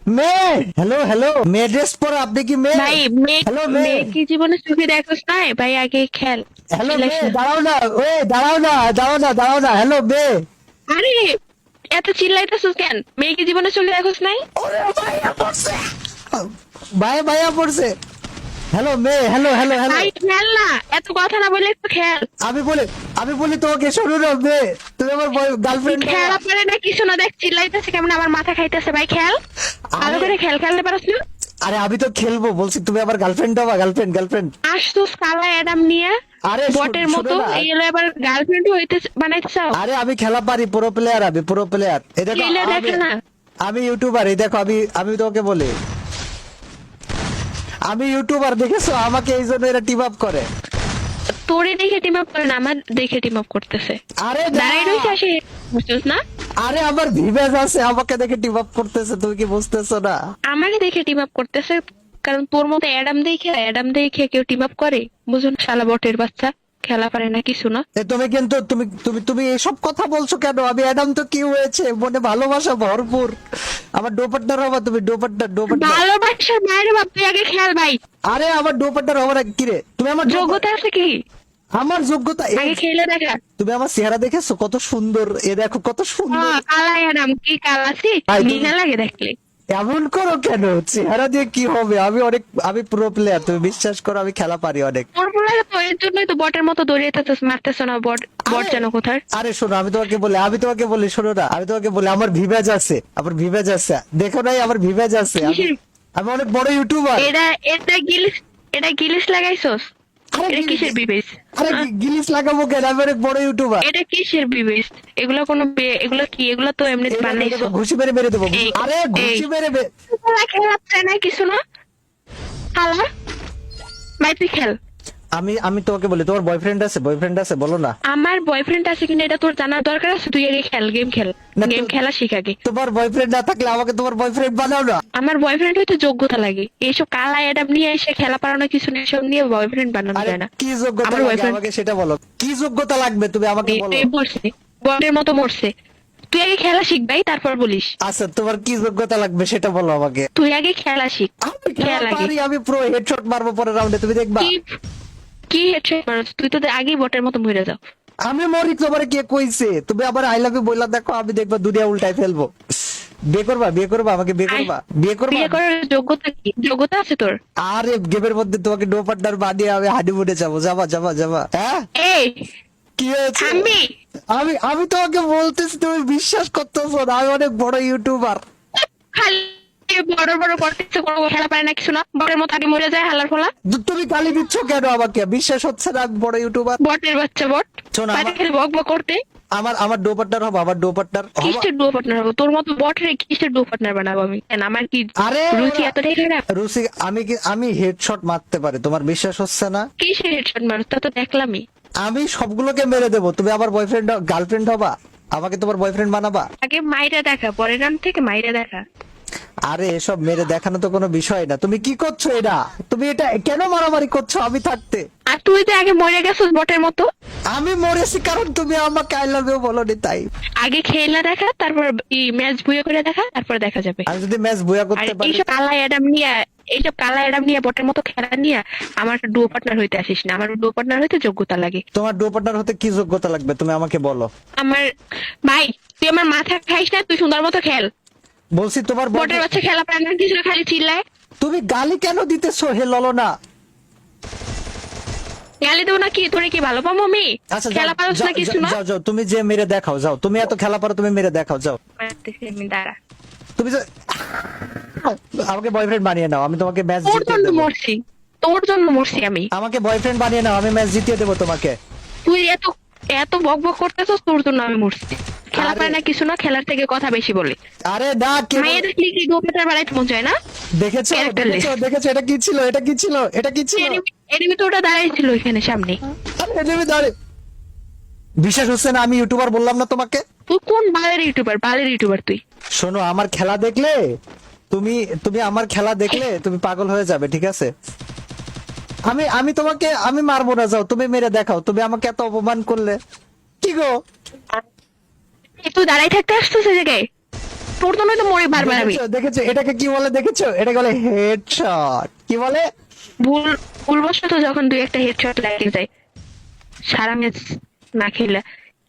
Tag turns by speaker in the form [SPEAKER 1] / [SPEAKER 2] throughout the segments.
[SPEAKER 1] মেয়ে, hello hello, মেয়ে dress পরে আপনি কি মেয়ে?
[SPEAKER 2] ভাই মেয়ে
[SPEAKER 1] হ্যালো মেয়ে,
[SPEAKER 2] মেয়ে কি জীবনে চোখে দেখোস নাই ভাই, আগে খেল।
[SPEAKER 1] হ্যালো
[SPEAKER 2] চিল্লাইস
[SPEAKER 1] মেয়ে,
[SPEAKER 2] না।
[SPEAKER 1] দাঁড়াও না, ওই দাঁড়াও না, দাঁড়াও না, দাঁড়াও না, হ্যালো মেয়ে।
[SPEAKER 2] আরে এত চিল্লাইতেছিস কেন? মেয়ে কি জীবনে চোখে দেখোস নাই?
[SPEAKER 1] ওরে ভাইয়া পড়ছে, ভাইয়া ভাইয়া পড়ছে। হ্যালো মেয়ে, হ্যালো হ্যালো হ্যালো।
[SPEAKER 2] ভাই খেল না, এত কথা না বলে একটু খেল।
[SPEAKER 1] আমি বলি, আমি বলি তোমাকে, শোনো না মেয়ে, তুমি আমার গার্লফ্রেন্ড।
[SPEAKER 2] খেলা পারে না কিছু না, দেখ চিল্লাইতেছে কেমন, আমার মাথা খাইতেছে। ভাই খেল, ভালো করে খেল, খেলতে পারছ না?
[SPEAKER 1] আরে আমি তো খেলবো বলছি, তুমি আমার গার্লফ্রেন্ড হবা, গার্লফ্রেন্ড গার্লফ্রেন্ড।
[SPEAKER 2] আসতুস কালা অ্যাডাম নিয়ে
[SPEAKER 1] আরে
[SPEAKER 2] বটের
[SPEAKER 1] শোনো
[SPEAKER 2] মতো,
[SPEAKER 1] না।
[SPEAKER 2] এই হলো এবার গার্লফ্রেন্ড হইতে বানাইতে চাও?
[SPEAKER 1] আরে আমি খেলা পারি, পুরো প্লেয়ার, আমি পুরো প্লেয়ার। এই দেখো
[SPEAKER 2] খেলে দেখে না।
[SPEAKER 1] আমি ইউটিউবার, এই দেখো আমি আমি তোমাকে বলি, আমি ইউটিউবার, দেখেছো আমাকে, এই জন্য এরা টিম আপ করে।
[SPEAKER 2] তোরে দেখে টিম আপ করে না, আমার দেখে টিম আপ করতেছে।
[SPEAKER 1] আরে না,
[SPEAKER 2] দাঁড়াই রয়েছে আসে, বুঝছিস না?
[SPEAKER 1] আরে আমার ভিভেজ আছে, আমাকে দেখে টিম আপ করতেছে, তুমি কি বুঝতেছো না?
[SPEAKER 2] আমাকে দেখে টিম আপ করতেছে, কারণ তোর মতো অ্যাডাম দেখে কেউ টিম আপ করে? বুঝুন শালা বটের বাচ্চা, খেলা পারে না কিছু না।
[SPEAKER 1] তুমি কিন্তু তুমি তুমি তুমি এসব কথা বলছো কেন? আমি অ্যাডাম তো কি হয়েছে, মনে ভালোবাসা ভরপুর। আমার ডো পার্টনার হবা তুমি, ডো পার্টনার, ডো পার্টনার।
[SPEAKER 2] ভালোবাসার মায়ের বাপ, তুই আগে খেল ভাই।
[SPEAKER 1] আরে আমার ডো পার্টনার হবা না কি রে? তুমি আমার
[SPEAKER 2] যোগ্যতা আছে কি?
[SPEAKER 1] আমার যোগ্যতা
[SPEAKER 2] আগে খেলে দেখা।
[SPEAKER 1] তুমি আমার চেহারা দেখেছো কত সুন্দর, এ দেখো কত সুন্দর।
[SPEAKER 2] কালা অ্যাডাম কি কালাছি,
[SPEAKER 1] ভাই, তুমি-
[SPEAKER 2] ঘৃণা লাগে দেখলে।
[SPEAKER 1] এমন করো কেন? চেহারা দিয়ে কি হবে? আমি অনেক, আমি প্রো প্লেয়ার, তুমি বিশ্বাস করো, আমি খেলা পারি অনেক।
[SPEAKER 2] তোর বলে তো এর জন্যই তো বটের মতো দৌড়িয়েতেছিস, মারতেছ না বট, বট যেন কোথায়।
[SPEAKER 1] আরে শোনো, আমি তোমাকে বলি শোনো না, আমি তোমাকে বলি, আমার ভিভেজ আছে, আমার ভিভেজ আছে, দেখো নাই আমার ভিভেজ আছে, আমি অনেক বড় ইউটিউবার।
[SPEAKER 2] এটা এটা গিলিস লাগাইছস?
[SPEAKER 1] আরে
[SPEAKER 2] এটা কিসের বিবেচ?
[SPEAKER 1] আরে গিলিস লাগাবো কেন? আমি অনেক বড় ইউটিউবার।
[SPEAKER 2] এটা কিসের বিবেচ? এগুলা কোনো এগুলা কি? এগুলা তো এমনি বানাইছো।
[SPEAKER 1] ঘুষি মেরে মেরে দেবো।
[SPEAKER 2] এই,
[SPEAKER 1] আরে ঘুষি মেরে
[SPEAKER 2] খেলা চাই না কিছু না। খালা ভাই তুই খেল।
[SPEAKER 1] আমি তোমাকে বলি, তোমার বয়ফ্রেন্ড আছে বলো না।
[SPEAKER 2] আমার বয়ফ্রেন্ড আছে কিনা এটা তোর জানার দরকার আছে? তুই আগে খেল, গেম খেল,
[SPEAKER 1] না,
[SPEAKER 2] গেম খেলা শিখ আগে।
[SPEAKER 1] তোমার বয়ফ্রেন্ড না থাকলে আমাকে তোমার বয়ফ্রেন্ড বানাও না।
[SPEAKER 2] আমার বয়ফ্রেন্ড হইতে যোগ্যতা লাগে, এইসব কালা অ্যাডাম নিয়ে এসে খেলা পারানো কিছু না, এসব নিয়ে বয়ফ্রেন্ড বানানো
[SPEAKER 1] আরে
[SPEAKER 2] যায় না।
[SPEAKER 1] কি যোগ্যতা
[SPEAKER 2] আমার
[SPEAKER 1] লাগে
[SPEAKER 2] boyfriend-
[SPEAKER 1] আমাকে সেটা বলো, কি যোগ্যতা লাগবে তুমি আমাকে বলো।
[SPEAKER 2] এই মরছে, বটের মতো মরছে। তুই আগে খেলা শিখ ভাই, তারপর বলিস।
[SPEAKER 1] আচ্ছা তোমার কি যোগ্যতা লাগবে সেটা বলো আমাকে।
[SPEAKER 2] তুই আগে খেলা শিখ।
[SPEAKER 1] আমি খেলা
[SPEAKER 2] খেল আগে।
[SPEAKER 1] পারি, আমি প্রো হেডশট মারবো পরের রাউন্ডে, তুমি দেখবা।
[SPEAKER 2] কি কি হেডশট মারছ? তুই তো আগেই বটের মতো মরে যাও।
[SPEAKER 1] আমি মরি, তোমার কে কইছে? তুমি আবার আই লাভ ইউ বললা, দেখো আমি দেখবা দুনিয়া উল্টাই ফেলবো। বিয়ে করবা, বিয়ে করবা, আমাকে বিয়ে করবা, বিয়ে করবা।
[SPEAKER 2] বিয়ে করার যোগ্যতা কি? যোগ্যতা আছে তোর?
[SPEAKER 1] আরে গেমের মধ্যে তোমাকে নো পার্টনার বানিয়ে আমি হানিমুনে যাবো, যাবা যাবা যাবা। হ্যাঁ
[SPEAKER 2] এই
[SPEAKER 1] কি হয়েছে?
[SPEAKER 2] আমি
[SPEAKER 1] আমি আমি তোমাকে বলতেছি, তুমি বিশ্বাস করতেছো না, আমি অনেক বড় ইউটিউবার।
[SPEAKER 2] খালি বড় বড় করতেছে, কোনো খেলা পারে না কিছু না, বটের মতো আগে মরে যায় হালার ফলা।
[SPEAKER 1] তুমি গালি দিচ্ছ কেন আমাকে? বিশ্বাস হচ্ছে না আমি বড় ইউটিউবার?
[SPEAKER 2] বটের বাচ্চা বট,
[SPEAKER 1] শোনো,
[SPEAKER 2] বাইরে খালি বক বক করতে।
[SPEAKER 1] আমার আমার ডো পার্টনার হবো, আমার ডো পার্টনার হবো।
[SPEAKER 2] কিসের ডুও পার্টনার হবো? তোর মতো বটের কিসের ডুও পার্টনার বানাবো আমি? কেন আমার কি
[SPEAKER 1] আরে
[SPEAKER 2] রুচি এতটাই খারাপ?
[SPEAKER 1] রুসি, আমি হেডশট মারতে পারি, তোমার বিশ্বাস হচ্ছে না?
[SPEAKER 2] কিসের হেডশট মানুষ, তা তো দেখলামই।
[SPEAKER 1] আমি সবগুলোকে মেরে দেবো, তুমি আমার বয়ফ্রেন্ড গার্লফ্রেন্ড হবা, আমাকে তোমার বয়ফ্রেন্ড বানাবা।
[SPEAKER 2] আগে মাইরা দেখা, পরের রান থেকে মাইরা দেখা।
[SPEAKER 1] আরে এসব মেরে দেখানো তো কোনো বিষয় না, তুমি কি করছো এটা? তুমি এটা কেন মারামারি করছো আমি থাকতে?
[SPEAKER 2] আর তুই তো আগে মরে গেছিস বটের মতো।
[SPEAKER 1] আমি মরেছি কারণ তুমি আমাকে আই লাভ ইউ বলোনি তাই।
[SPEAKER 2] আগে খেলা দেখা, তারপর ম্যাচ বুয়ে করে দেখা, তারপর দেখা যাবে।
[SPEAKER 1] আমি যদি ম্যাচ বুয়া
[SPEAKER 2] আর
[SPEAKER 1] করতে পারি।
[SPEAKER 2] এইসব কালা অ্যাডাম নিয়ে বটের মতো খেলা নিয়ে আমার ডুও পার্টনার হইতে আসিস না। আমার ডুও পার্টনার হইতে যোগ্যতা লাগে।
[SPEAKER 1] তোমার ডো পার্টনার হতে কি যোগ্যতা লাগবে তুমি আমাকে বলো।
[SPEAKER 2] আমার ভাই, তুই আমার মাথা খাইস না, তুই সুন্দর মতো খেল।
[SPEAKER 1] বলছি তোমার
[SPEAKER 2] বটের বাচ্চা খেলা পারে না কিছু না, খালি চিল্লায়।
[SPEAKER 1] তুমি গালি কেন দিতেছো হে ললনা?
[SPEAKER 2] গালি দেবো না কি? তোরে কি ভালো পাবো আমি?
[SPEAKER 1] আচ্ছা
[SPEAKER 2] খেলা পারস না কিছু না।
[SPEAKER 1] যাও যাও, তুমি যে মেরে দেখাও, যাও, তুমি এত খেলা পারো, তুমি মেরে দেখাও, যাও।
[SPEAKER 2] আমি দাঁড়া,
[SPEAKER 1] তুমি আমাকে বয়ফ্রেন্ড বানিয়ে নাও, আমি তোমাকে ম্যাচ
[SPEAKER 2] তোর
[SPEAKER 1] জিতিয়ে
[SPEAKER 2] জন্য
[SPEAKER 1] দেবো।
[SPEAKER 2] মরছি, তোর জন্য মরছি আমি।
[SPEAKER 1] আমাকে বয়ফ্রেন্ড বানিয়ে নাও, আমি ম্যাচ জিতিয়ে দেবো তোমাকে।
[SPEAKER 2] তুই এত এত বক বক করতেছস, তোর জন্য আমি মরছি। খেলা
[SPEAKER 1] আরে-
[SPEAKER 2] পারে না কিছু না, খেলার থেকে কথা বেশি বলে।
[SPEAKER 1] আরে না, কে
[SPEAKER 2] মায়ের দেখলি কি ডুও পার্টনার বানাইতে মন চায় না?
[SPEAKER 1] দেখেছো
[SPEAKER 2] Character
[SPEAKER 1] দেখেছো
[SPEAKER 2] list।
[SPEAKER 1] দেখেছো, এটা কি ছিল, এটা কি ছিল, এটা কি ছিল?
[SPEAKER 2] এনিমি তো ওটা দাঁড়াই ছিল এখানে সামনে।
[SPEAKER 1] আরে এনিমি দাঁড়িয়ে- বিশ্বাস হচ্ছে না, আমি ইউটিউবার বললাম না তোমাকে?
[SPEAKER 2] তুই কোন বালের ইউটিউবার? বালের ইউটিউবার তুই।
[SPEAKER 1] শোনো, আমার খেলা দেখলে তুমি তুমি আমার খেলা দেখলে তুমি পাগল হয়ে যাবে, ঠিক আছে? আমি তোমাকে আমি মারবো না, যাও তুমি মেরে দেখাও, তুমি আমাকে এত অপমান করলে। কি গো?
[SPEAKER 2] তুই দাঁড়াই থাকতে আসছিস এই জায়গায়? তোর জন্যই তো মরে বারবার আমি
[SPEAKER 1] দেখেছো দেখেছো এটাকে কি বলে দেখেছো, এটাকে বলে হেডশট। কি বলে?
[SPEAKER 2] ভুল ভুলবশত যখন দুই একটা হেডশট লাগে যায় সারা ম্যাচ না খেলা,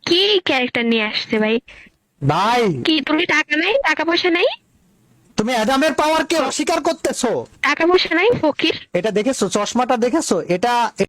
[SPEAKER 2] কি ক্যারেক্টার নিয়ে আসছে ভাই?
[SPEAKER 1] ভাই
[SPEAKER 2] কি তোর কি টাকা নাই, টাকা পয়সা নাই?
[SPEAKER 1] তুমি অ্যাডামের পাওয়ার কে অস্বীকার করতেছো?
[SPEAKER 2] টাকা পয়সা নাই ফকির।
[SPEAKER 1] এটা দেখেছো, চশমাটা দেখেছো? এটা